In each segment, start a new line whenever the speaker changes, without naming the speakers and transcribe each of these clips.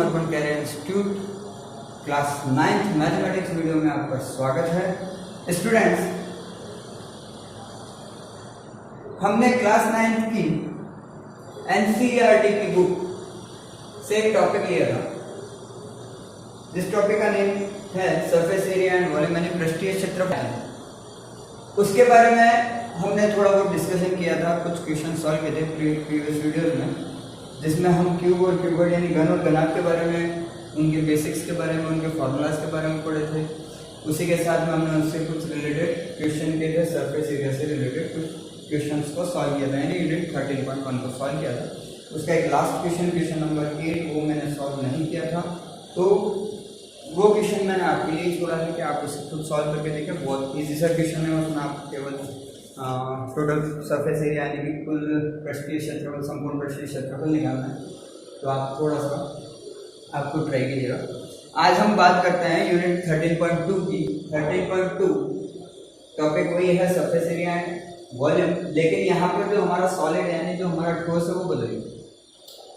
समर्पण career institute class 9th mathematics video में आपका स्वागत है। स्टूडेंट्स, हमने क्लास 9th की एनसीईआरटी की बुक से एक टॉपिक लिया था, जिस टॉपिक का नेम है सरफेस एरिया एंड वॉल्यूम यानी पृष्ठीय क्षेत्रफल। उसके बारे में हमने थोड़ा बहुत डिस्कशन किया था, कुछ क्वेश्चन सॉल्व किए थे प्रीवियस वीडियोज में, जिसमें हम क्यूब और क्यूबॉइड यानी घन और घनाभ के बारे में, उनके बेसिक्स के बारे में, उनके फार्मूलाज के बारे में पढ़े थे। उसी के साथ में हमने उनसे कुछ रिलेटेड क्वेश्चन किए थे, सरफेस एरिया से रिलेटेड कुछ क्वेश्चंस को सॉल्व किया था, यानी यूनिट 13.1 को सॉल्व किया था। उसका एक लास्ट क्वेश्चन नंबर 8 वो मैंने सॉल्व नहीं किया था, तो वो क्वेश्चन मैंने आपके लिए छोड़ा है कि आप उसे खुद सॉल्व करके देखें। बहुत ईजी सा क्वेश्चन है, उसमें आप केवल टोटल सरफेस एरिया यानी कि कुल पृष्ठीय क्षेत्रफल, संपूर्ण पृष्ठीय क्षेत्रफल निकालना है, तो आप थोड़ा सा आपको ट्राई कीजिएगा। आज हम बात करते हैं यूनिट 13.2 की। 13.2 टॉपिक वही है सरफेस एरिया एंड वॉल्यूम, लेकिन यहाँ पर जो हमारा सॉलिड यानी जो हमारा ठोस है वो बदलेगा।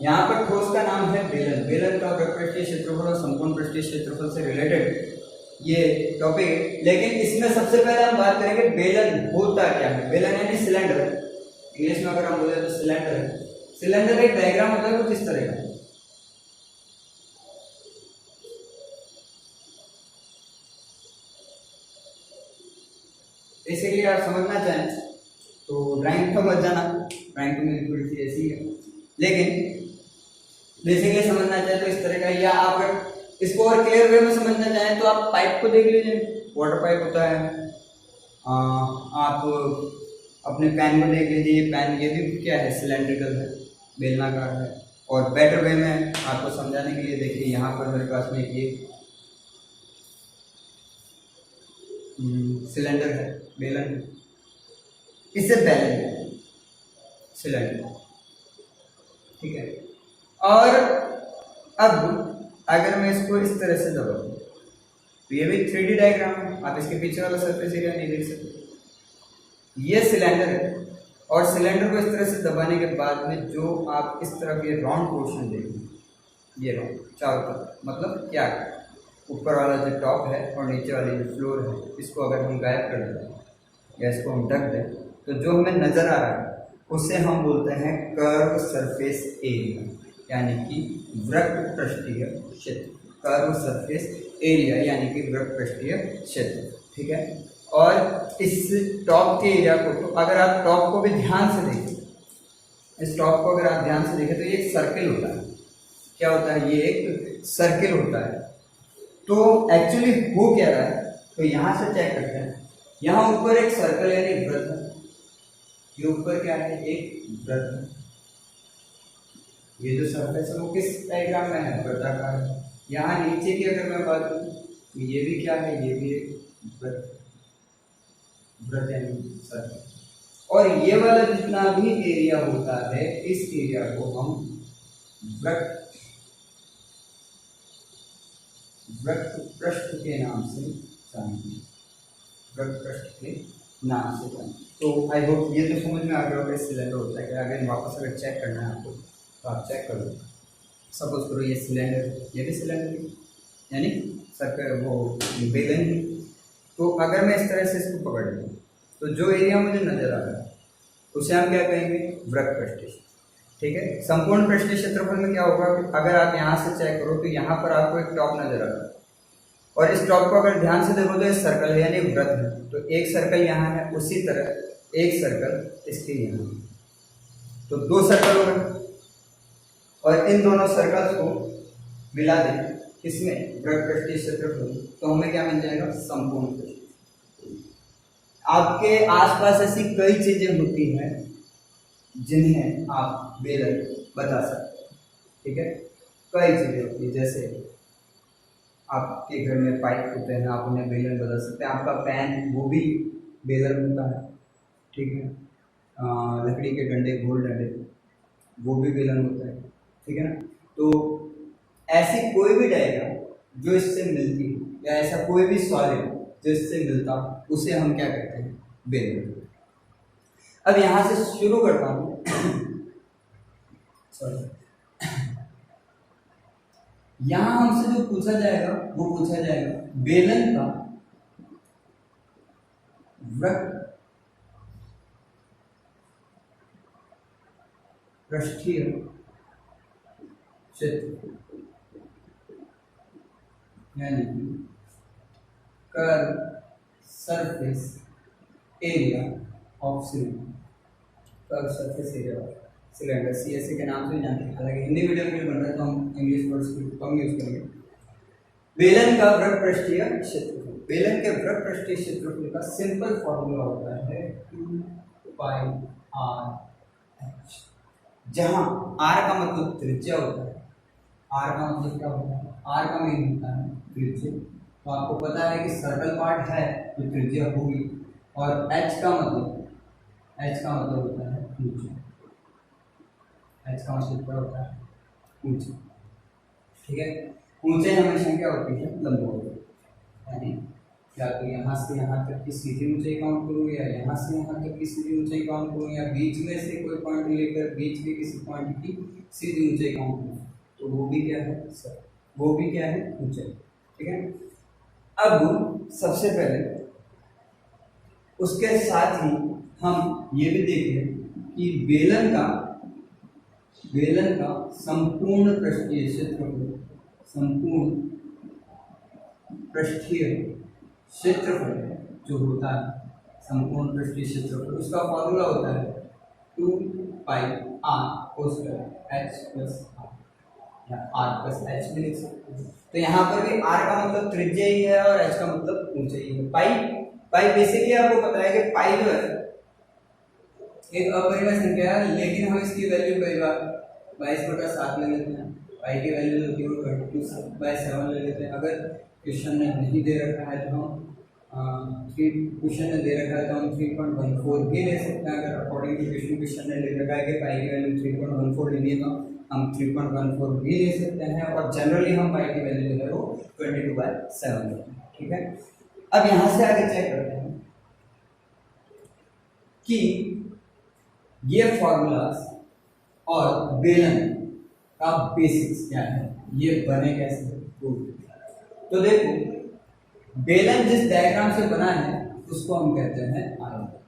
यहाँ पर ठोस का नाम है बेलन। बेलन का वृत्त पृष्ठीय क्षेत्रफल और संपूर्ण पृष्ठीय क्षेत्रफल से रिलेटेड ये टॉपिक है, लेकिन इसमें सबसे पहले हम बात करेंगे बेलन होता क्या है। बेलन यानी सिलेंडर, इंग्लिश में अगर हम बोले तो सिलेंडर है। सिलेंडर एक डायग्राम होता है कुछ इस तरह का। बेसिकली आप समझना चाहें तो ड्राइंग तो मत जाना, ड्राइंग तो मेरी थोड़ी सी ऐसी है, लेकिन बेसिकली समझना चाहें तो इस तरह का। या आप इसको और क्लियर वे में समझना चाहें तो आप पाइप को देख लीजिए, वाटर पाइप होता है। आप अपने पेन को देख लीजिए, ये पेन ये भी क्या है, सिलेंड्रिकल है, बेलनाकार है। और बेटर वे में आपको समझाने के लिए देखिए, यहाँ पर मेरे पास में ये सिलेंडर है, बेलन है, इससे बैलेंस सिलेंडर, ठीक है। और अब अगर मैं इसको इस तरह से दबा दूं तो ये भी 3D डायग्राम है, आप इसके पीछे वाला सरफेस एरिया नहीं देख सकते। ये सिलेंडर है और सिलेंडर को इस तरह से दबाने के बाद में जो आप इस तरफ ये राउंड पोर्शन देखेंगे, ये राउंड चारों तरफ, मतलब क्या है, ऊपर वाला जो टॉप है और नीचे वाली जो फ्लोर है, इसको अगर हम गायब कर दें या इसको हम ढक दें तो जो हमें नजर आ रहा है उसे हम बोलते हैं कर्व सरफेस एरिया, यानी कि वृत्त पृष्ठीय क्षेत्र। कर्व सरफेस एरिया यानी कि वृत्त पृष्ठीय क्षेत्र, ठीक है। और इस टॉप के एरिया को, तो अगर आप टॉप को भी ध्यान से देखें, इस टॉप को अगर आप ध्यान से देखें तो ये एक सर्किल होता है। क्या होता है, ये एक सर्किल होता है। तो एक्चुअली हो क्या रहा है, तो यहाँ से चेक करते हैं। यहाँ ऊपर एक सर्कल यानी वृत्त है, ये ऊपर क्या है, एक वृत्त है। ये जो सरफेस है वो किस डायग्राम में है, वृत्ताकार है। यहाँ नीचे की अगर मैं बात करूँ तो ये भी क्या है, ये भी एक वृत्त यानी सर्कल। और ये वाला जितना भी एरिया होता है, इस एरिया को हम वृत्त पृष्ठ के नाम से जानेंगे, वृत्त पृष्ठ के नाम से जानेंगे। तो आई होप ये तो समझ में आ गया होगा सिलेंडर होता है। अगर वापस अगर चेक करना है आपको तो आप चेक कर लो। सपोज करो ये सिलेंडर, ये भी सिलेंडर यानी सर्कल, वो बेलन। तो अगर मैं इस तरह से इसको पकड़ लूँ तो जो एरिया मुझे नजर आ रहा है उसे हम क्या कहेंगे, वृत्त पृष्ठीय, ठीक है। संपूर्ण पृष्ठीय क्षेत्रफल में क्या होगा, अगर आप यहाँ से चेक करो तो यहाँ पर आपको एक टॉप नजर आ रहा है, और इस टॉप को अगर ध्यान से देखो तो ये सर्कल है यानी वृत्त है। तो एक सर्कल यहाँ है, उसी तरह एक सर्कल इसके यहाँ, तो दो सर्कल हो गए। और इन दोनों सर्कल्स को मिला दें इसमें वृत्त पृष्ठीय क्षेत्रफल, तो हमें क्या मिल जाएगा, संपूर्ण पृष्ठीय। आपके आसपास ऐसी कई चीजें होती हैं जिन्हें आप बेलन बता सकते हैं, ठीक है। कई चीजें होती है, जैसे आपके घर में पाइप होते हैं, आप उन्हें बेलन बता सकते हैं। आपका पेन वो भी बेलन होता है, ठीक है। लकड़ी के डंडे, गोल डंडे, वो भी बेलन होता है, ठीक है ना। तो ऐसी कोई भी डायग्राम जो इससे मिलती हो, या ऐसा कोई भी सॉलिड जो इससे मिलता हो, उसे हम क्या कहते हैं, बेलन। अब यहां से शुरू करता हूं सॉरी, यहां हमसे जो पूछा जाएगा वो पूछा जाएगा बेलन का वृत्त पृष्ठीय क्षेत्र, यानी कि curve surface area of cylinder, curve surface area of cylinder, CSA के नाम से जानते हैं। हालांकि हिंदी मीडियम में बन रहा है तो हम इंग्लिश वर्ड्स को कम यूज करेंगे। बेलन का वृत्त पृष्ठीय क्षेत्रफल, बेलन के वृत्त पृष्ठीय क्षेत्रफल का सिंपल फॉर्मूला होता है 2 पाई r h, जहां r का मतलब त्रिज्या होता है। r का मतलब क्या होता है? r का मीन होता है त्रिज्या। तो आपको पता है कि सर्कल पार्ट है तो त्रिज्या होगी, और h का मतलब होता है ऊंचाई। h का मतलब क्या होता है? ऊंचाई। ठीक है, ऊंचाई हमेशा क्या होती है? लंबवत, यानी या तो यहाँ से यहाँ तक की सीधी ऊंचाई काउंट करूँ, या यहाँ से यहाँ तक की सीधी ऊंचाई काउंट करूँ, या बीच में से कोई पॉइंट लेकर बीच में किसी पॉइंट की सीधी ऊंचाई काउंट करूँ, तो वो भी क्या है? सर वो भी क्या है? ऊंचाई। ठीक है, अब सबसे पहले उसके साथ ही हम ये भी देखें कि बेलन का संपूर्ण पृष्ठीय क्षेत्रफल, संपूर्ण पृष्ठीय क्षेत्रफल जो होता है, संपूर्ण पृष्ठीय क्षेत्रफल, उसका फॉर्मूला होता है 2 पाई r कोस h प्लस r, या r प्लस h भी लिख सकते हैं। तो यहाँ पर भी r का मतलब त्रिज्या ही है और h का मतलब ऊंचाई है। पाई बेसिकली आपको पता है कि पाई जो है एक अपरिमेय संख्या है, लेकिन हम इसकी वैल्यू कई बार 22/7 ले लेते हैं। पाई की वैल्यू जो होती है वो 22/7 ले लेते हैं। अगर क्वेश्चन में नहीं दे रखा है तो हम क्वेश्चन में दे रखा है तो हम 3.14 भी ले सकते हैं। अगर अकॉर्डिंग टू क्वेश्चन में ले रखा है कि पाई की वैल्यू 3.14 लेनी है तो हम 3.14 भी ले सकते हैं, और जनरली हम पाई की वैल्यू जो है वो 22/7 लेते हैं। ठीक है, अब यहाँ से आगे चेक करते हैं कि ये फॉर्मूलाज और बेलन का बेसिक्स क्या है, ये बने कैसे। तो देखो, बेलन जिस डायग्राम से बना है उसको हम कहते हैं आयत।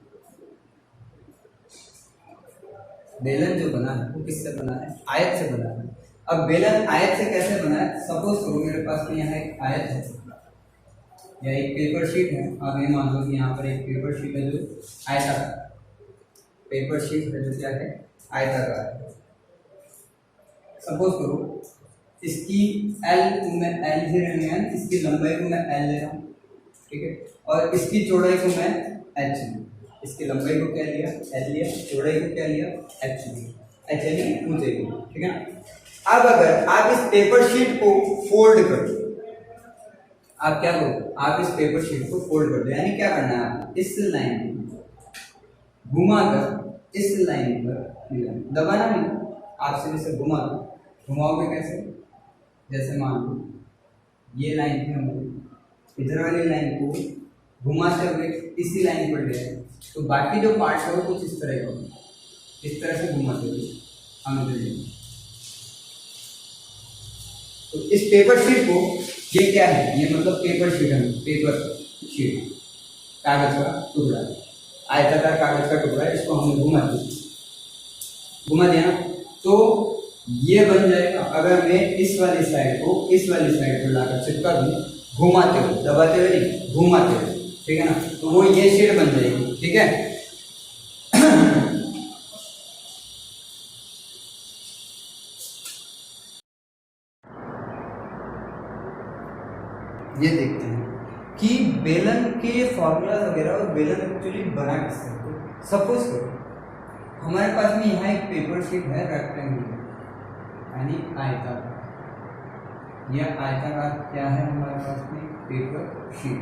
बेलन जो बना है वो किससे बना है? आयत से बना है। अब बेलन आयत से कैसे बना है? सपोज करो मेरे पास में यहाँ एक आयत है या एक पेपर शीट है। अब ये मान लो कि यहाँ पर एक पेपर शीट है जो आयताकार, पेपर शीट है जो क्या है? आयताकार है। सपोज करो इसकी L को मैं L ही रहने हैं, इसकी लंबाई को मैं L ले रहा हूँ। ठीक है, और इसकी चौड़ाई को मैं H लूँ। इसकी लंबाई को क्या लिया? L लिया, चौड़ाई को क्या लिया? H लिया। H यानी ऊंचाई को। ठीक है, अब अगर आप इस पेपर शीट को फोल्ड कर दो, आप क्या करो? आप इस पेपर शीट को फोल्ड कर दो, यानी क्या करना है आपको? इस लाइन को घुमाकर इस लाइन पर दबाना नहीं, आप सिर्फ इसे घुमा दो। घुमाओगे कैसे? जैसे मान लो ये लाइन थी, हम इधर वाली लाइन को घुमाते हुए इसी लाइन पर ले, तो बाकी जो पार्ट है वो कुछ इस तरह का होगा, इस तरह से घुमाते हुए हम इधर ले। तो इस पेपर शीट को, ये क्या है? ये मतलब पेपर शीट है, पेपर शीट कागज का टुकड़ा, आयताकार कागज का टुकड़ा, इसको हमने घुमा दिया, तो ये बन जाएगा। अगर मैं इस वाली साइड को इस वाली साइड पर लाकर चिपका दूं, घुमाते हुए, दबाते हुए नहीं, घुमाते हुए, ठीक है ना, तो वो ये शीट बन जाएगी। ठीक है, ये देखते हैं कि बेलन के फॉर्मूला वगैरह और बेलन एक्चुअली बना किससे। सपोज करो हमारे पास में यहाँ एक पेपर शीट है रेक्टेंगुलर, यानी आयताकार। यह आयताकार क्या है हमारे पास में? Paper sheet.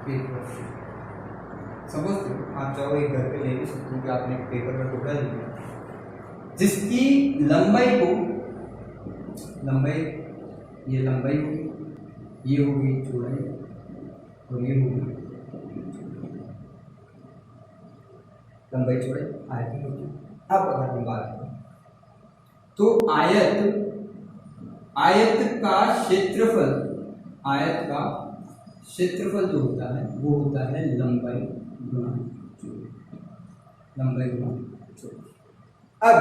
Paper sheet suppose करो आप चाहो एक घर पे लेके सकते हो कि आपने एक पेपर का टुकड़ा लिया जिसकी लंबाई को, ये लंबाई होगी, ये होगी चौड़ाई, और ये होगी लंबाई चौड़ाई आयत होगी। अब अगर हम बात करें तो आयत आयत का क्षेत्रफल, आयत का क्षेत्रफल जो होता है वो होता है लंबाई गुणा चौड़ाई, लंबाई गुणा चौड़ाई। अब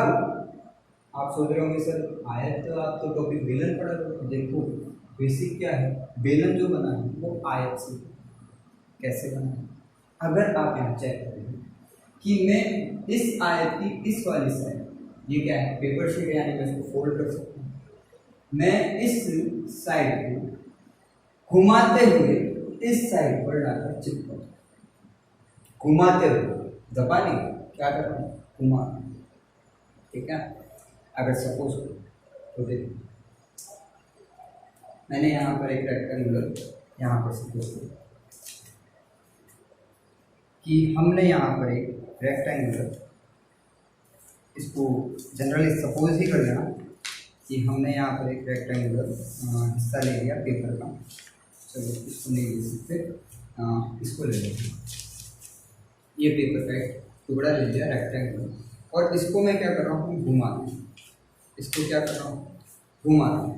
आप सोच रहे होंगे सर आयत तो आप तो टॉपिक बेलन पढ़ा रहे हो। देखो बेसिक क्या है, बेलन जो बना है वो आयत से कैसे बना है। अगर आप यहाँ चेक करें कि मैं इस आयत की इस वाली साइड, ये क्या है पेपर शीट, यानी मैं इसको फोल्ड कर सकता हूँ, मैं इस साइड को घुमाते हुए इस साइड पर लाकर चिपका, घुमाते हुए, दबा नहीं, क्या कर रहा हूँ घुमा, ठीक है। अगर सपोज तो देखो मैंने यहाँ पर एक रेक्टेंगुलर यहाँ पर सपोज कि हमने यहाँ पर एक रेक्टेंगुलर, इसको जनरली सपोज ही कर लेना कि हमने यहाँ पर एक रेक्टेंगुलर हिस्सा ले लिया पेपर का। चलो इसको नहीं ले सकते, इसको ले लेते, ये पेपर का एक टुकड़ा ले लिया रेक्टेंगुलर, और इसको मैं क्या कर रहा हूँ घुमा रहा हूँ, इसको क्या कर रहा हूँ घुमा रहा हूँ,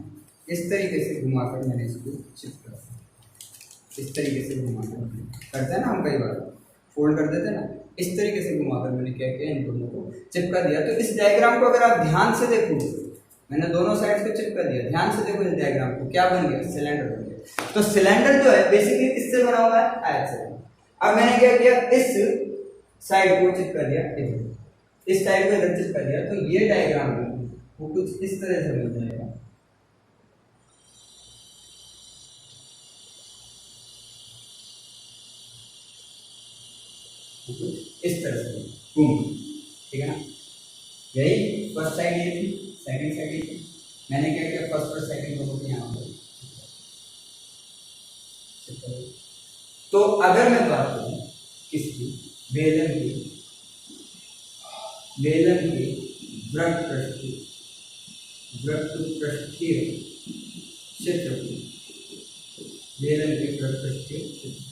इस तरीके से घुमाकर मैंने इसको चिपका, इस तरीके से घुमाकर करते हैं ना हम, कई बार फोल्ड कर देते हैं ना, इस तरीके से घुमाकर मैंने क्या किया इन दोनों को चिपका दिया। तो इस डायग्राम को अगर आप ध्यान से देखो, मैंने दोनों साइड को चिपका दिया, ध्यान से देखो इस डायग्राम को, क्या बन गया सिलेंडर बन गया। तो सिलेंडर जो है बेसिकली किससे बना हुआ है आयत से। अब मैंने क्या किया इस साइड को चिपका दिया, इस साइड को इधर चिपका दिया, तो ये डायग्राम वो कुछ इस तरह से बन जाएगा। इस तरह से घूम, ठीक है ना। यही फर्स्ट साइड ये थी, सेकंड साइड ये थी, मैंने क्या किया फर्स्ट और सेकंड दोनों को यहाँ पर। तो अगर मैं बात करूँ किसकी, बेलन की, बेलन की वृत्त पृष्ठीय क्षेत्रफल, बेलन के वृत्त पृष्ठीय क्षेत्रफल,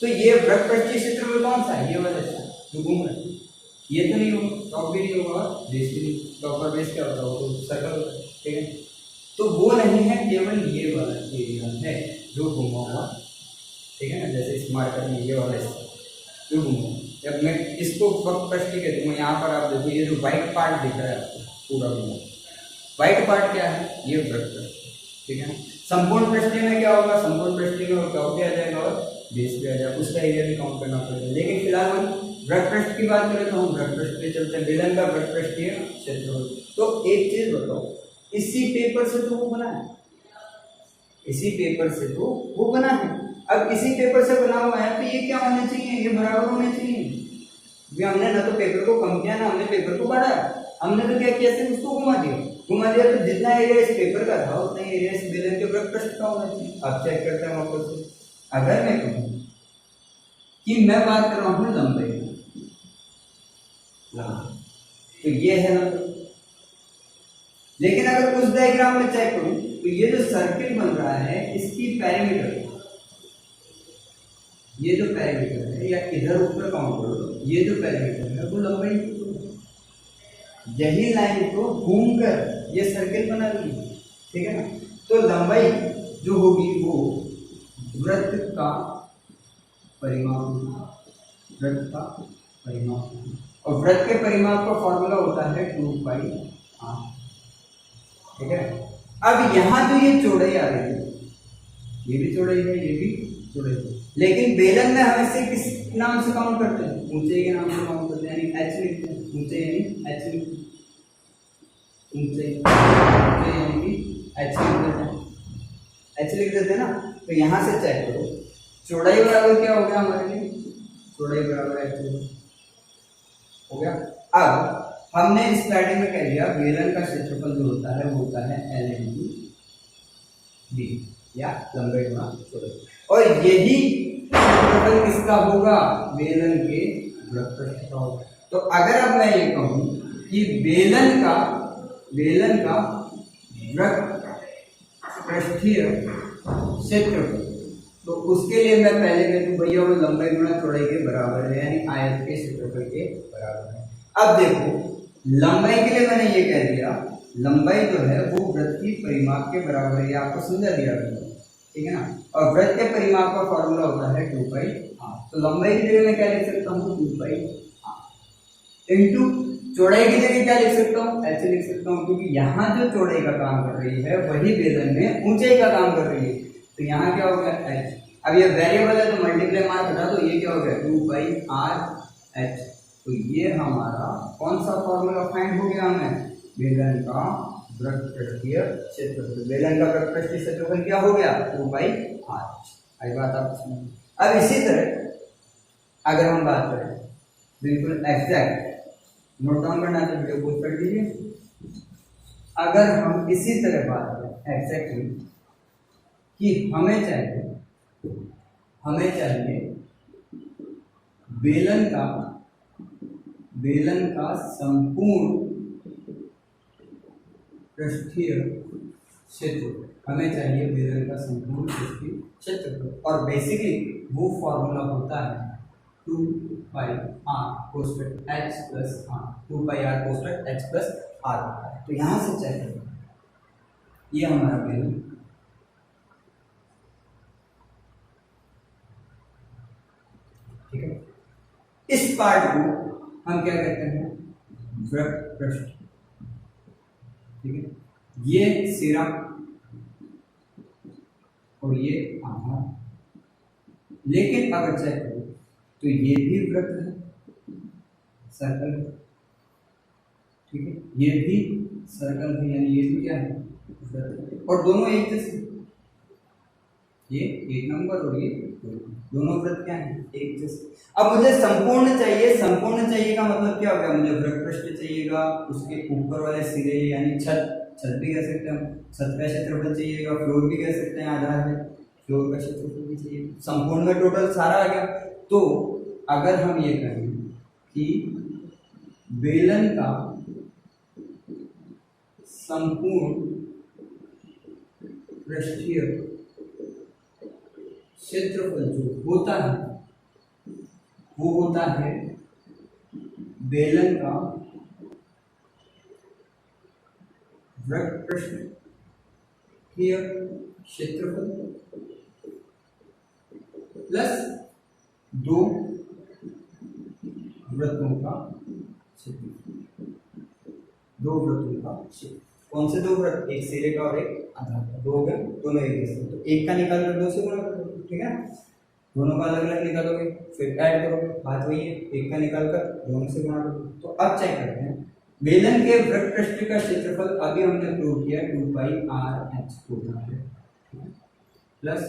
तो ये वृत्त पृष्ठीय क्षेत्रफल कौन सा है, ये वाला जो घूम रहा है, ये तो नहीं होगा, टॉप भी नहीं होगा, बेस भी नहीं, टॉप और बेस क्या होता है वो तो सर्कल होता है, ठीक है। तो वो नहीं है, केवल ये वाला एरिया है जो घूमा हुआ, ठीक है ना। जैसे इस मार्कर में ये वाला जो घूमा, जब मैं इसको वृत्त पृष्ठीय कहती हूँ, यहाँ पर आप देखो ये जो व्हाइट पार्ट दिख रहा है आपको पूरा घूमा, व्हाइट पार्ट क्या है, ये वृत्त पृष्ठीय, ठीक है ना। संपूर्ण पृष्ठीय में क्या होगा, संपूर्ण पृष्ठीय में टॉप भी आ जाएगा और बेस भी आ जाएगा, उसका एरिया भी काउंट करना पड़ेगा। लेकिन फिलहाल हम वृत्त पृष्ठ की बात करें तो हम वृत्त पृष्ठ पे चलते हैं, बेलन का वृत्त पृष्ठीय क्षेत्रफल। तो एक चीज बताओ, इसी पेपर से तो वो बना है, इसी पेपर से तो वो बना है। अब इसी पेपर से बना हुआ है तो ये क्या होने चाहिए, ये बराबर होने चाहिए। भी हमने ना तो पेपर को कम किया ना हमने पेपर को बढ़ाया, हमने तो क्या किया सिर्फ उसको घुमा दिया, तो जितना एरिया इस पेपर का था उतना एरिया इस बेलन के वृत्त पृष्ठ का होना चाहिए। आप चेक करते हैं वापस से, अगर मैं कहूँ कि मैं बात कर रहा हूँ लंबाई, तो ये है लंबाई। लेकिन अगर उस डायग्राम में चेक करूं तो ये जो सर्किल बन रहा है इसकी पैरामीटर, ये जो पैरामीटर है या इधर ऊपर काउंट करो, ये जो पैरामीटर है वो लंबाई, यही लाइन को घूमकर ये सर्किल बना रही है, ठीक है ना। तो लंबाई जो होगी वो वृत्त का परिमाप, वृत्त का परिमाप, और वृत्त के परिमाप का फॉर्मूला होता है 2πr, ठीक है। अब यहाँ जो ये चौड़ाई आ रही है, ये भी चौड़ाई है, ये भी चौड़ाई है, लेकिन बेलन में हम इसे किस नाम से काउंट करते हैं, ऊंचाई के नाम से काउंट करते हैं, यानी एच लिखते हैं, ऊंचाई यानी एच लिखते हैं, ऊंचाई यानी कि एच लिख देते हैं, एच लिख देते हैं ना। तो यहाँ से चेक करो, चौड़ाई बराबर क्या हो गया हमारे लिए, चौड़ाई बराबर एच हो गया। अब हमने स्टार्टिंग में कह दिया बेलन का क्षेत्रफल जो होता है वो होता है L × D या लंबाई गुणा चौड़ाई, और यही क्षेत्रफल किसका होगा, बेलन के वृत्त पृष्ठ का होगा। तो अगर अब मैं ये कहूँ कि बेलन का वृत्त पृष्ठीय क्षेत्रफल, तो उसके लिए मैं पहले कह दूं भैया वो लंबाई गुणा चौड़ाई के बराबर है, यानी आयत के क्षेत्रफल के बराबर है। अब देखो लंबाई के लिए मैंने ये कह दिया लंबाई जो है वो वृत्त की परिमाप के बराबर है, ये आपको समझा दिया गया है, ठीक है ना। और वृत्त के परिमाप का फॉर्मूला होता है 2πr। तो लंबाई की जगह मैं क्या लिख सकता हूँ 2πr इंटू चौड़ाई की जगह क्या लिख सकता हूँ ऐसे लिख सकता हूँ, क्योंकि यहाँ जो चौड़ाई का काम कर रही है वही बेलन में ऊंचाई का काम कर रही है। तो यहाँ क्या हो गया h। अब ये वेरिएबल है तो मल्टीप्लाई मार हटा दो, ये क्या हो गया 2πr h। तो ये हमारा कौन सा फॉर्मूला फाइंड हो गया हमें, बेलन का वृत्त पृष्ठीय क्षेत्रफल। बेलन का वृत्त पृष्ठीय क्षेत्रफल क्या हो गया 2πr। आई बात आप समझ। अब इसी तरह अगर हम बात करें बिल्कुल एग्जैक्ट, नोट डाउन करना है तो वीडियो पोस्ट कर दीजिए। अगर हम इसी तरह बात करें एग्जैक्टली कि हमें चाहिए बेलन का संपूर्ण पृष्ठीय क्षेत्रफल, हमें चाहिए बेलन का संपूर्ण पृष्ठीय क्षेत्रफल। और बेसिकली वो फॉर्मूला होता है 2πr कोष्ठक h प्लस r, 2πr कोष्ठक h प्लस r होता है। तो यहां से चेक करें, ये हमारा बेलन, ठीक है। इस पार्ट को हम क्या कहते हैं वृत्त पृष्ठ, ठीक है। ये सिरा और ये आधार। लेकिन अगर चेक करो तो ये भी वृत्त है, सर्कल, ठीक है। ये भी सर्कल है, यानी ये भी क्या है वृत्त, और दोनों एक जैसे, ये 1 नंबर और ये दोनों वृत्त क्या है एक जैसे। अब मुझे संपूर्ण चाहिए, संपूर्ण चाहिए का मतलब क्या हो गया, मुझे वृत्त पृष्ठ चाहिएगा, उसके ऊपर वाले सिरे यानी छत भी कह सकते हैं, छत का क्षेत्रफल चाहिएगा, फ्लोर भी कह सकते हैं, आधार है फ्लोर का क्षेत्रफल भी चाहिए। संपूर्ण में टोटल सारा आ गया। तो अगर हम ये कहें कि बेलन का संपूर्ण पृष्ठीय क्षेत्रफल जो होता है वो होता है बेलन का वृत्त पृष्ठीय क्षेत्रफल प्लस 2 वृत्तों का क्षेत्रफल, 2 वृत्तों का क्षेत्रफल। कौन से 2 वृत्त, एक सिरे का और एक आधार का, 2 हो गए, दोनों एक जैसे। तो एक का निकाल कर 2 से गुणा कर दो, ठीक है। दोनों का अलग अलग निकालोगे फिर ऐड करोगे, बात वही है, एक का निकाल कर दोनों से गुणा करो। तो अब चेक करते हैं बेलन के वृत्त पृष्ठ का क्षेत्रफल, अभी हमने प्रूव किया 2πrh होता है, प्लस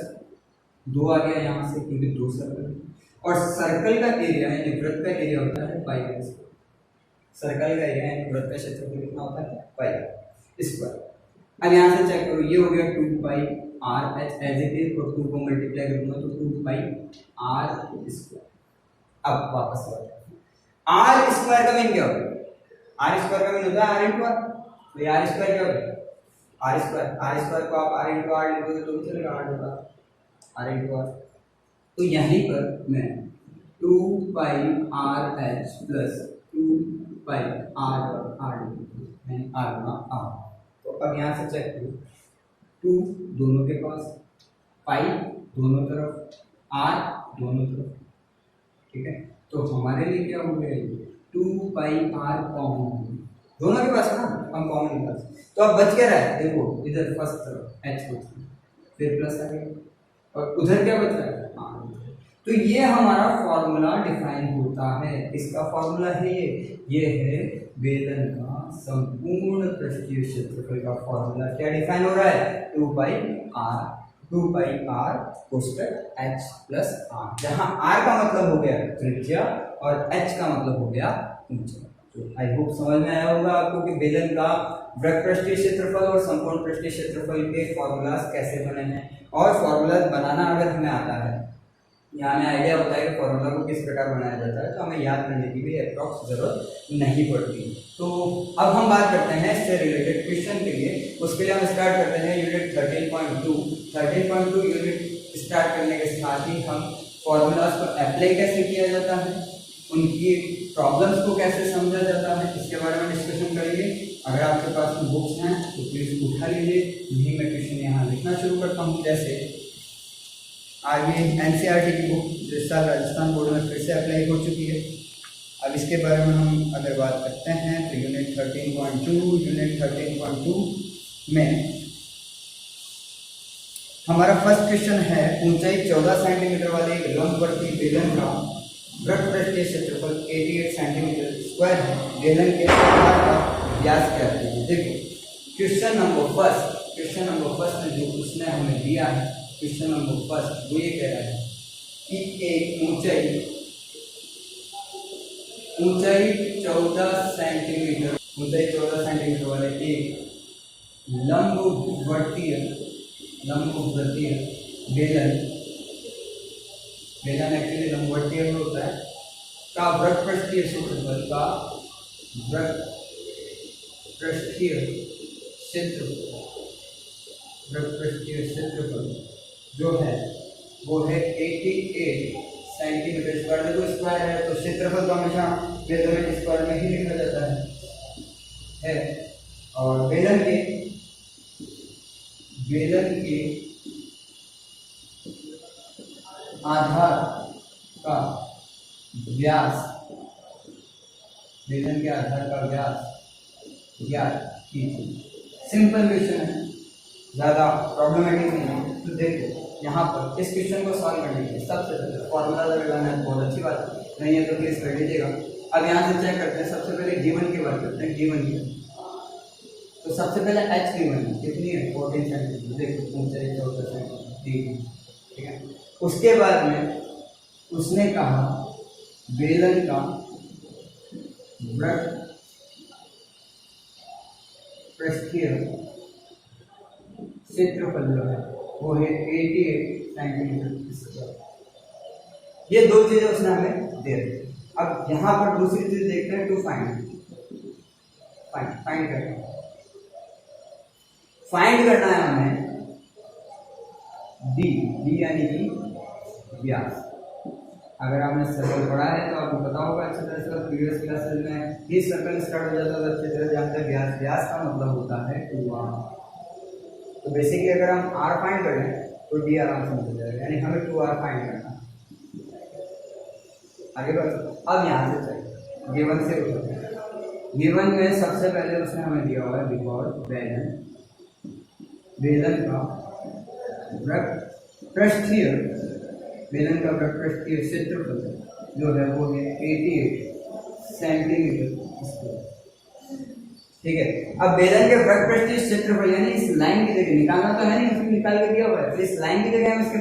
2 आ गया यहाँ से क्योंकि 2 सर्कल, और सर्कल का एरिया यानी वृत्त का एरिया होता है पाई आर स्क्वायर। सर्कल का एरिया यानी वृत्त का क्षेत्रफल कितना होता है पाई आर स्क्वायर। अब यहाँ से चेक करो, ये हो गया 2πrh एज इट इज, और 2 को मल्टीप्लाई करूंगा तो 2πr स्क्वायर। अब वापस आर स्क्वायर का मीन क्या होगा, आर स्क्वायर का मीन होता है आर इंटू आर। तो आर स्क्वायर क्या होगा आर स्क्वायर को आप आर इंटू आर लिखोगे तो भी चलेगा, आर इंटू आर। तो यहीं पर मैं 2πrh प्लस 2πr यानी r गुना r। तो अब यहाँ से चेक करो, 2 दोनों के पास, पाई दोनों तरफ, r दोनों तरफ, ठीक है। तो हमारे लिए क्या हो गया 2πr कॉमन, दोनों के पास ना, हम कॉमन निकाल सकते। तो अब बच क्या रहा है, देखो इधर फर्स्ट तरफ h बच गया, फिर प्लस आ गया, और उधर क्या बच रहा है r। तो ये हमारा फॉर्मूला डिफाइन होता है, इसका फॉर्मूला है ये है बेलन का संपूर्ण पृष्ठीय क्षेत्रफल का फॉर्मूला। क्या डिफाइन हो रहा है 2πr कोष्ठक h प्लस r, जहां r का मतलब हो गया त्रिज्या और h का मतलब हो गया ऊंचाई। तो आई होप समझ में आया होगा आपको कि बेलन का वृत्त पृष्ठीय क्षेत्रफल और संपूर्ण पृष्ठीय क्षेत्रफल के फॉर्मूलाज कैसे बने हैं, और फॉर्मूलाज बनाना अगर हमें आता है, यहाँ में आइडिया होता है कि फॉर्मूला को किस प्रकार बनाया जाता है, तो हमें याद करने की भी अप्रॉक्स जरूरत नहीं पड़ती। तो अब हम बात करते हैं इससे रिलेटेड क्वेश्चन के लिए। उसके लिए हम स्टार्ट करते हैं यूनिट 13.2 यूनिट स्टार्ट करने के साथ ही हम फॉर्मूलाज को अप्लाई कैसे किया जाता है उनकी प्रॉब्लम्स को कैसे समझा जाता है इसके बारे में डिस्कशन करेंगे। अगर आपके पास में बुक्स हैं तो प्लीज़ उठा लीजिए, नहीं मैं क्वेश्चन यहाँ लिखना शुरू करता हूँ। जैसे आज ये NCERT की बुक जिस साल राजस्थान बोर्ड में फिर से अप्लाई हो चुकी है। अब इसके बारे में हम अगर बात करते हैं तो यूनिट 13.2 में हमारा फर्स्ट क्वेश्चन है, ऊंचाई 14 सेंटीमीटर वाले एक लंबवर्ती बेलन का वृत्त पृष्ठीय क्षेत्रफल 88 सेंटीमीटर स्क्वायर है। बेलन के आधार का व्यास क्या है? देखिए क्वेश्चन नंबर फर्स्ट में जो उसने हमें दिया है, क्वेश्चन नंबर फर्स्ट वो ये कह रहा है कि एक ऊंचाई 14 सेंटीमीटर वाले एक लंबवर्तीय बेलन एक्चुअली लंबवर्तीय में होता है का वृत्त पृष्ठीय क्षेत्रफल जो है वो है 88 सेंटीमीटर स्क्वायर। देखो स्क्वायर है तो क्षेत्रफल तो हमेशा मेजरमेंट स्क्वायर में ही लिखा जाता है। और बेलन के आधार का व्यास ज्ञात कीजिए। सिंपल क्वेश्चन है, ज़्यादा प्रॉब्लमेटिक नहीं है। तो देखो यहाँ पर इस क्वेश्चन को सॉल्व करने के लिए सबसे पहले फॉर्मूला लगाना है, बहुत अच्छी बात है, नहीं है तो प्लीज कर लीजिएगा। अब यहाँ से चेक करते हैं, सबसे पहले गिवन की बात करते हैं। गिवन की तो सबसे पहले h गिवन है, कितनी है 14 सेंटीमीटर। देखो ऊंचाई 14 सेंटीमीटर, ठीक है। उसके बाद में उसने कहा बेलन का वृत्त पृष्ठीय क्षेत्रफल जो है वो है 88 सेंटीमीटर स्क्वायर। ये दो चीजें उसने हमें दे दी। अब यहाँ पर दूसरी चीज देखते हैं, टू फाइंड करना है हमें डी यानी कि व्यास। अगर आपने सर्कल पढ़ा है तो आपको पता होगा अच्छी तरह से, प्रीवियस क्लासेस में ही सर्कल स्टार्ट हो जाता है, अच्छी तरह जानते हैं। व्यास का मतलब होता है 2r। तो बेसिकली अगर हम r फाइंड करें तो d आराम से मिल जाएगा, यानी हमें 2r फाइंड करना है। आगे बढ़ो। अब यहाँ से चाहिए गिवन से उठो। गिवन में सबसे पहले उसने हमें दिया हुआ है बिकॉज बेलन का वृत्त पृष्ठीय क्षेत्रफल जो है वो है 88 सेंटीमीटर स्क्वायर, ठीक है। अब बेलन के वृत्त पृष्ठीय क्षेत्रफल यानी इस लाइन की जगह निकालना तो है नहीं, उसको निकाल के दिया हुआ है। तो इस लाइन की जगह हम इसके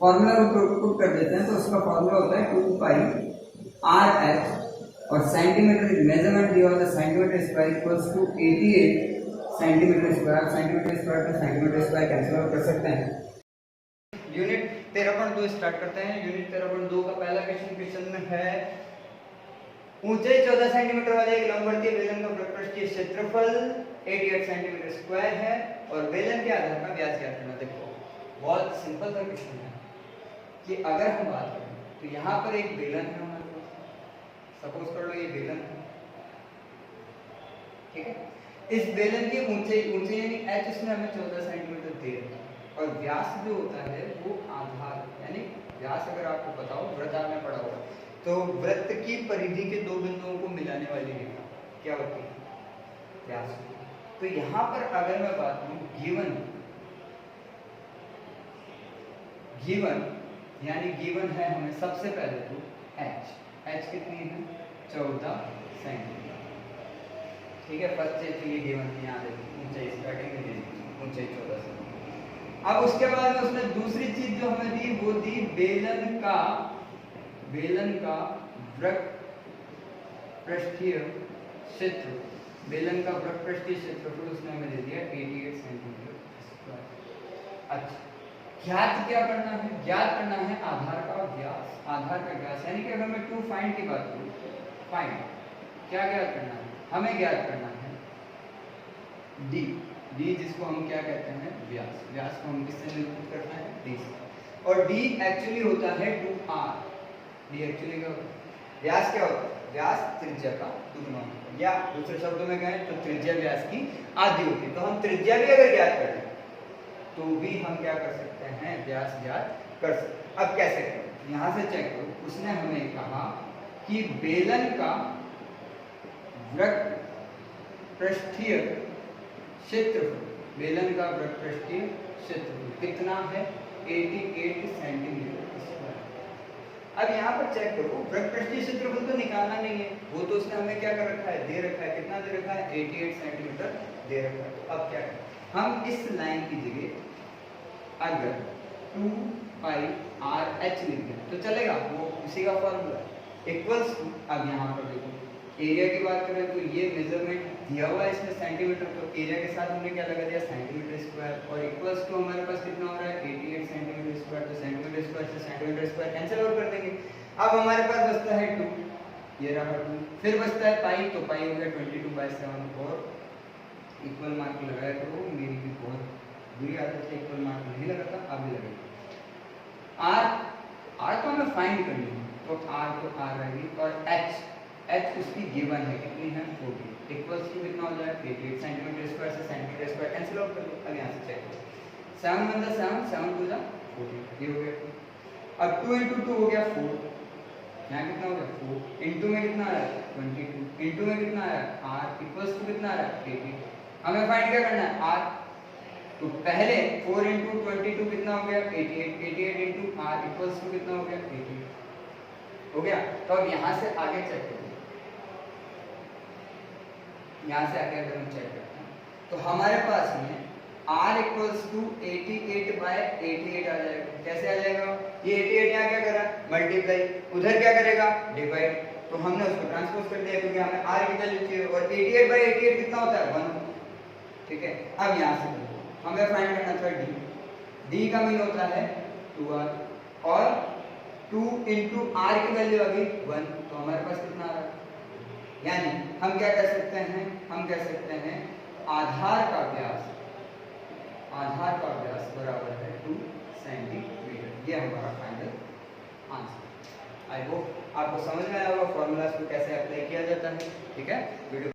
फॉर्मूला पुट कर देते हैं। तो उसका फॉर्मूला होता है 2 पाई RH और सेंटीमीटर मेजरमेंट दिया हुआ है centimetre square equals to 88 centimetre square. Centimetre square तो सेंटीमीटर स्क्वायर कैंसिल कर सकते हैं। यूनिट 13.2 स्टार्ट करते हैं। यूनिट 13.2 का पहला क्वेश्चन में है ऊंचाई 14 सेंटीमीटर वाले एक लंबवर्तीय बेलन का वृत्त पृष्ठीय क्षेत्रफल 88 सेंटीमीटर स्क्वायर है और बेलन के आधार का व्यास ज्ञात करना। देखो बहुत सिंपल सा क्वेश्चन है कि अगर हम बात करें तो यहाँ पर एक बेलन है हमारे पास, सपोज कर लो ये बेलन है, ठीक है। इस बेलन की ऊंचाई यानी h उसने हमें 14 सेंटीमीटर दे रखा है और व्यास जो होता है वो आधार यानी व्यास अगर आपको पता हो, वृत्त आपने पढ़ा होगा, तो वृत्त की परिधि के दो बिंदुओं को मिलाने वाली रेखा क्या होती है? व्यास। तो यहाँ पर अगर मैं बात करूं गिवन है हमें सबसे पहले तो h कितनी है 14 सेंटीमीटर, ठीक है। फर्स्ट चीज ये गिवन है, यहाँ देखो ऊंचाई स्टार्टिंग में दी ऊंचाई 14 सेंटीमीटर। अब उसके बाद में उसने दूसरी चीज जो हमें दी वो दी बेलन का वृत्त पृष्ठीय क्षेत्र, बेलन का वृत्त पृष्ठीय क्षेत्रफल उसने हमें दे दिया 88 सेंटीमीटर स्क्वायर। अच्छा, ज्ञात क्या करना है? ज्ञात करना है आधार का व्यास, यानी कि अगर मैं 2 फाइंड की बात करूं, फाइंड क्या ज्ञात करना है? हमें ज्ञात करना है डी जिसको हम क्या कहते हैं व्यास को हम किससे निरूपित करते हैं? डी से। और डी एक्चुअली होता है 2r। डी एक्चुअली क्या होता है? व्यास क्या होता है? व्यास त्रिज्या का दुगना होता है, या दूसरे शब्दों में कहें तो त्रिज्या व्यास की आधी होती है। तो हम त्रिज्या भी अगर ज्ञात कर लें तो भी हम क्या कर सकते हैं? व्यास ज्ञात कर सकते हैं। अब कैसे करें? यहां से चेक करो, उसने हमें कहा कि बेलन का वृत्त पृष्ठीय क्षेत्रफल, बेलन का वृत्त पृष्ठीय क्षेत्रफल कितना है? 88 सेंटीमीटर स्क्वायर। अब यहाँ पर चेक करो, वृत्त पृष्ठीय क्षेत्रफल तो निकालना नहीं है, वो तो उसने हमें क्या कर रखा है? दे रखा है। कितना दे रखा है? 88 सेंटीमीटर दे रखा है। तो अब क्या करें? हम इस लाइन की जगह अगर 2 पाई आर एच लिख दें तो चलेगा, वो उसी का फॉर्मूला इक्वल्स टू। अब यहाँ पर देखो एरिया की बात करें तो ये मेजरमेंट दिया हुआ है इसमें सेंटीमीटर, तो एरिया के साथ हमने क्या लगा दिया? सेंटीमीटर स्क्वायर, और इक्वल्स टू हमारे पास कितना हो रहा है? 88 सेंटीमीटर स्क्वायर। तो सेंटीमीटर स्क्वायर से सेंटीमीटर स्क्वायर कैंसिल आउट कर देंगे। अब हमारे पास बचता है 2, ये रहा 2, फिर बचता है पाई, तो पाई हो गया 22/7, और इक्वल मार्क लगाया करो, मेरी भी बहुत बुरी आदत है इक्वल मार्क नहीं लगाता, अब भी लगेगा। आर तो हमें फाइंड करनी है, तो आर तो आर रहेगी, और एच उसकी गिवन है, कितनी है? 40, इक्वल्स टू कितना हो जाएगा? 88 सेंटीमीटर स्क्वायर से सेंटीमीटर स्क्वायर कैंसिल आउट कर दो। अब यहाँ से चेक करो, 7 1 7, 7 2 40, ये हो गया। अब 2 × 2 हो गया 4, यहाँ कितना हो गया? 4, इंटू में कितना आ रहा है? 22, इंटू में कितना आ रहा है? आर, इक्वल्स टू कितना आ रहा है? 80। हमें फाइंड क्या करना है? आर। तो पहले 4 × 22 कितना हो गया? 88, 88 इंटू आर इक्वल्स टू कितना हो गया? 80 हो गया। तो अब यहाँ से आगे चेक करो, यहाँ से आगे अगर हम चेक करते हैं तो हमारे पास में r इक्वल्स टू 88/88 आ जाएगा। कैसे आ जाएगा? ये 88 यहाँ क्या करा? मल्टीप्लाई, उधर क्या करेगा? डिवाइड। तो हमने उसको ट्रांसपोज कर दिया क्योंकि हमें r की वैल्यू चाहिए, और 88/88 कितना होता है? 1। ठीक है, अब यहाँ से हमें फाइंड करना था d का मीन होता है 2r, और 2 × r की वैल्यू आ गई 1, तो हमारे पास कितना आ रहा है? यानी हम क्या कह सकते हैं? हम कह सकते हैं आधार का व्यास बराबर है 2 सेंटीमीटर। ये हमारा फाइनल आंसर। आई होप आपको समझ में आया होगा फॉर्मूलाज को कैसे अप्लाई किया जाता है। ठीक है, वीडियो